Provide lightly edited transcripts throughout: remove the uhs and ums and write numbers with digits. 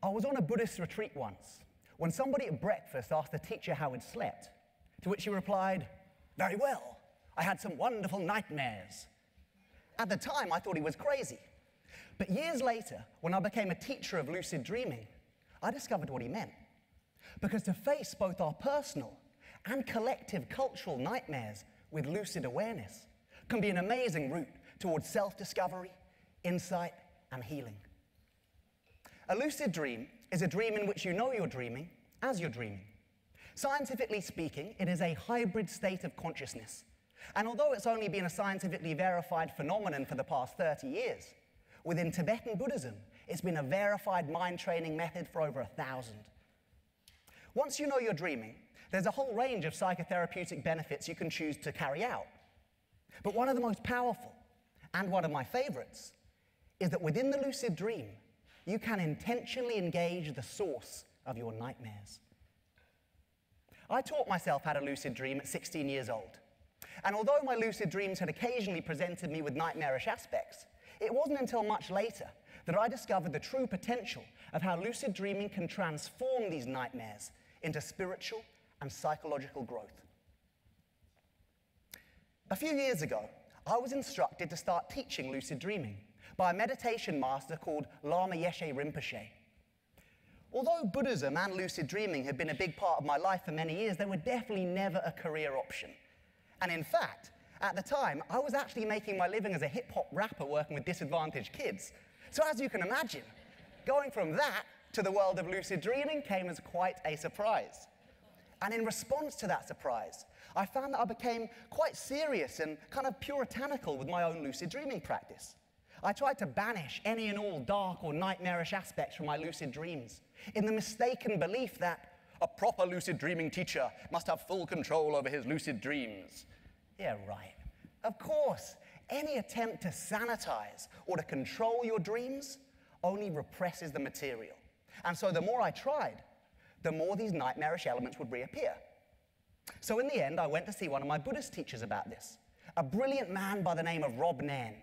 I was on a Buddhist retreat once when somebody at breakfast asked the teacher how he'd slept, to which he replied, "Very well, I had some wonderful nightmares." At the time, I thought he was crazy. But years later, when I became a teacher of lucid dreaming, I discovered what he meant. Because to face both our personal and collective cultural nightmares with lucid awareness can be an amazing route towards self-discovery, insight, and healing. A lucid dream is a dream in which you know you're dreaming as you're dreaming. Scientifically speaking, it is a hybrid state of consciousness. And although it's only been a scientifically verified phenomenon for the past 30 years, within Tibetan Buddhism, it's been a verified mind training method for over 1,000. Once you know you're dreaming, there's a whole range of psychotherapeutic benefits you can choose to carry out. But one of the most powerful, and one of my favorites, is that within the lucid dream, you can intentionally engage the source of your nightmares. I taught myself how to lucid dream at 16 years old. And although my lucid dreams had occasionally presented me with nightmarish aspects, it wasn't until much later that I discovered the true potential of how lucid dreaming can transform these nightmares into spiritual and psychological growth. A few years ago, I was instructed to start teaching lucid dreaming by a meditation master called Lama Yeshe Rinpoche. Although Buddhism and lucid dreaming had been a big part of my life for many years, they were definitely never a career option. And in fact, at the time, I was actually making my living as a hip-hop rapper working with disadvantaged kids. So as you can imagine, going from that to the world of lucid dreaming came as quite a surprise. And in response to that surprise, I found that I became quite serious and kind of puritanical with my own lucid dreaming practice. I tried to banish any and all dark or nightmarish aspects from my lucid dreams in the mistaken belief that a proper lucid dreaming teacher must have full control over his lucid dreams. Yeah, right. Of course, any attempt to sanitize or to control your dreams only represses the material. And so the more I tried, the more these nightmarish elements would reappear. So in the end, I went to see one of my Buddhist teachers about this, a brilliant man by the name of Rob Nairn.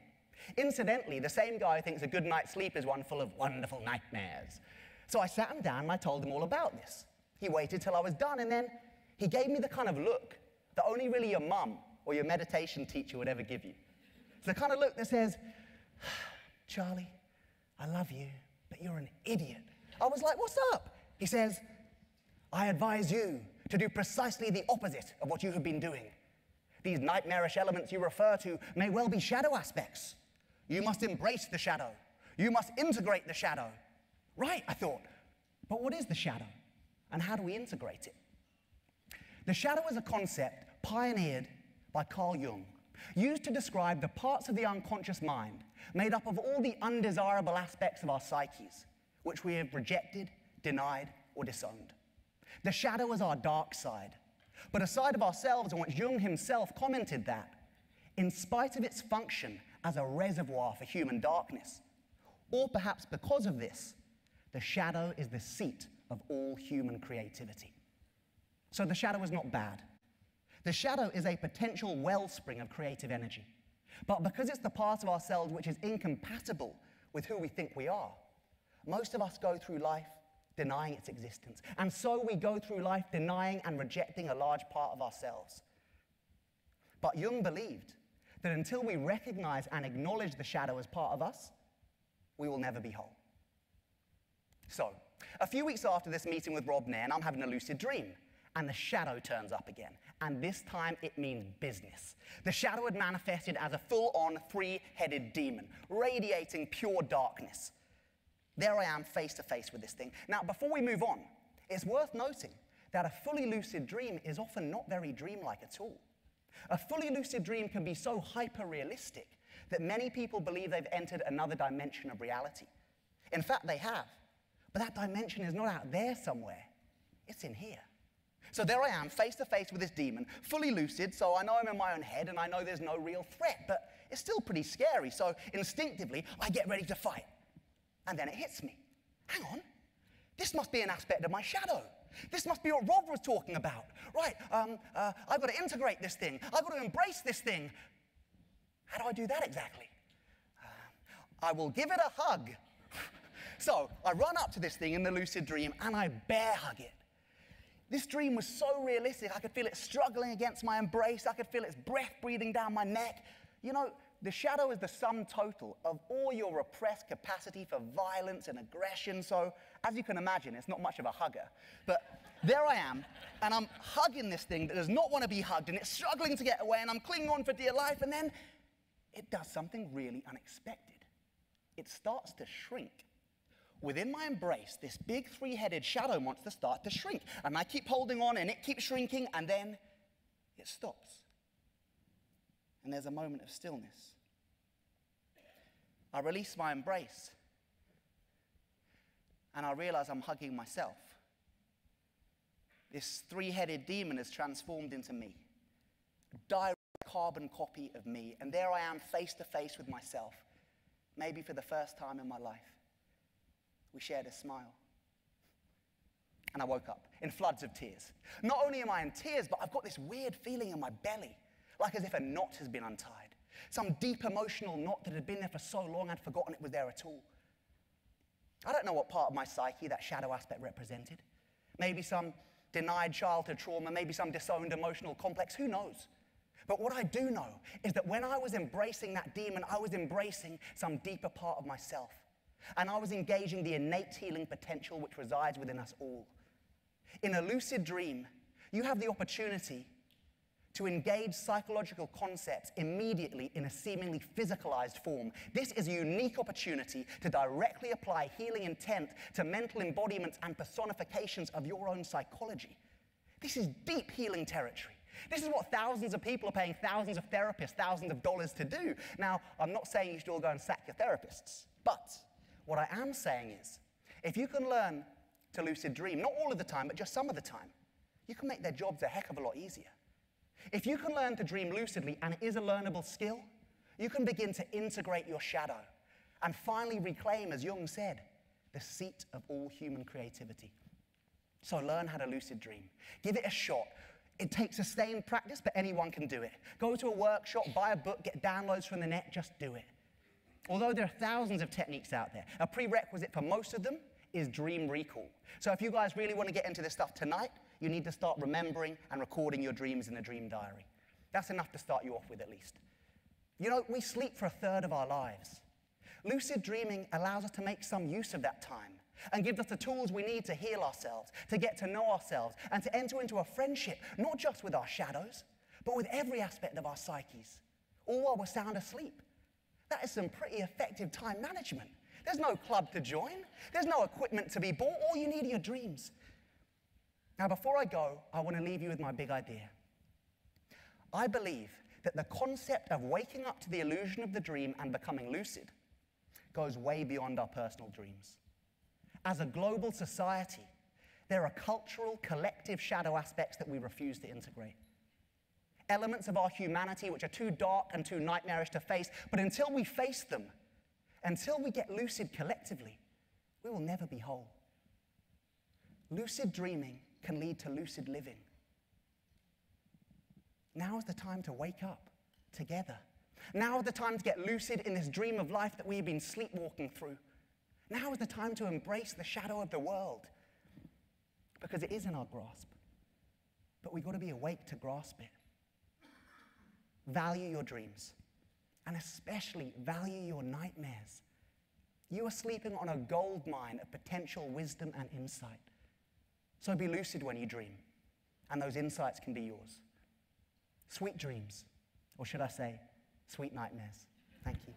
Incidentally, the same guy who thinks a good night's sleep is one full of wonderful nightmares. So I sat him down and I told him all about this. He waited till I was done, and then he gave me the kind of look that only really your mum or your meditation teacher would ever give you. It's the kind of look that says, "Charlie, I love you, but you're an idiot." I was like, "What's up?" He says, "I advise you to do precisely the opposite of what you have been doing. These nightmarish elements you refer to may well be shadow aspects. You must embrace the shadow. You must integrate the shadow." Right, I thought, but what is the shadow? And how do we integrate it? The shadow is a concept pioneered by Carl Jung, used to describe the parts of the unconscious mind made up of all the undesirable aspects of our psyches, which we have rejected, denied, or disowned. The shadow is our dark side, but a side of ourselves on which Jung himself commented that, in spite of its function as a reservoir for human darkness, or perhaps because of this, the shadow is the seat of all human creativity. So the shadow is not bad. The shadow is a potential wellspring of creative energy. But because it's the part of ourselves which is incompatible with who we think we are, most of us go through life denying its existence. And so we go through life denying and rejecting a large part of ourselves. But Jung believed that until we recognize and acknowledge the shadow as part of us, we will never be whole. So, a few weeks after this meeting with Rob Nairn, I'm having a lucid dream, and the shadow turns up again. And this time, it means business. The shadow had manifested as a full-on three-headed demon, radiating pure darkness. There I am, face to face with this thing. Now, before we move on, it's worth noting that a fully lucid dream is often not very dreamlike at all. A fully lucid dream can be so hyper-realistic that many people believe they've entered another dimension of reality. In fact, they have. But that dimension is not out there somewhere. It's in here. So there I am, face to face with this demon, fully lucid, so I know I'm in my own head and I know there's no real threat, but it's still pretty scary, so instinctively, I get ready to fight. And then it hits me. Hang on, this must be an aspect of my shadow. This must be what Rob was talking about. Right, I've got to integrate this thing. I've got to embrace this thing. How do I do that exactly? I will give it a hug. So I run up to this thing in the lucid dream and I bear hug it. This dream was so realistic. I could feel it struggling against my embrace. I could feel its breath breathing down my neck. You know, the shadow is the sum total of all your repressed capacity for violence and aggression. So, as you can imagine, it's not much of a hugger. But there I am, and I'm hugging this thing that does not want to be hugged, and it's struggling to get away, and I'm clinging on for dear life, and then it does something really unexpected. It starts to shrink. Within my embrace, this big three-headed shadow monster starts to shrink, and I keep holding on, and it keeps shrinking, and then it stops. And there's a moment of stillness. I release my embrace, and I realize I'm hugging myself. This three-headed demon is transformed into me, a direct carbon copy of me, and there I am face to face with myself, maybe for the first time in my life. We shared a smile. And I woke up in floods of tears. Not only am I in tears, but I've got this weird feeling in my belly, like as if a knot has been untied. Some deep emotional knot that had been there for so long I'd forgotten it was there at all. I don't know what part of my psyche that shadow aspect represented. Maybe some denied childhood trauma, maybe some disowned emotional complex, who knows? But what I do know is that when I was embracing that demon, I was embracing some deeper part of myself. And I was engaging the innate healing potential which resides within us all. In a lucid dream, you have the opportunity to engage psychological concepts immediately in a seemingly physicalized form. This is a unique opportunity to directly apply healing intent to mental embodiments and personifications of your own psychology. This is deep healing territory. This is what thousands of people are paying thousands of therapists thousands of dollars to do. Now, I'm not saying you should all go and sack your therapists, but what I am saying is, if you can learn to lucid dream, not all of the time, but just some of the time, you can make their jobs a heck of a lot easier. If you can learn to dream lucidly, and it is a learnable skill, you can begin to integrate your shadow and finally reclaim, as Jung said, the seat of all human creativity. So learn how to lucid dream. Give it a shot. It takes sustained practice, but anyone can do it. Go to a workshop, buy a book, get downloads from the net, just do it. Although there are thousands of techniques out there, a prerequisite for most of them is dream recall. So if you guys really want to get into this stuff tonight, you need to start remembering and recording your dreams in a dream diary. That's enough to start you off with, at least. You know, we sleep for a third of our lives. Lucid dreaming allows us to make some use of that time and gives us the tools we need to heal ourselves, to get to know ourselves, and to enter into a friendship, not just with our shadows, but with every aspect of our psyches, all while we're sound asleep. That is some pretty effective time management. There's no club to join. There's no equipment to be bought. All you need are your dreams. Now, before I go, I want to leave you with my big idea. I believe that the concept of waking up to the illusion of the dream and becoming lucid goes way beyond our personal dreams. As a global society, there are cultural, collective shadow aspects that we refuse to integrate. Elements of our humanity which are too dark and too nightmarish to face, but until we face them, until we get lucid collectively, we will never be whole. Lucid dreaming can lead to lucid living. Now is the time to wake up together. Now is the time to get lucid in this dream of life that we have been sleepwalking through. Now is the time to embrace the shadow of the world, because it is in our grasp, but we've got to be awake to grasp it. Value your dreams, and especially value your nightmares. You are sleeping on a gold mine of potential wisdom and insight. So be lucid when you dream, and those insights can be yours. Sweet dreams, or should I say, sweet nightmares. Thank you.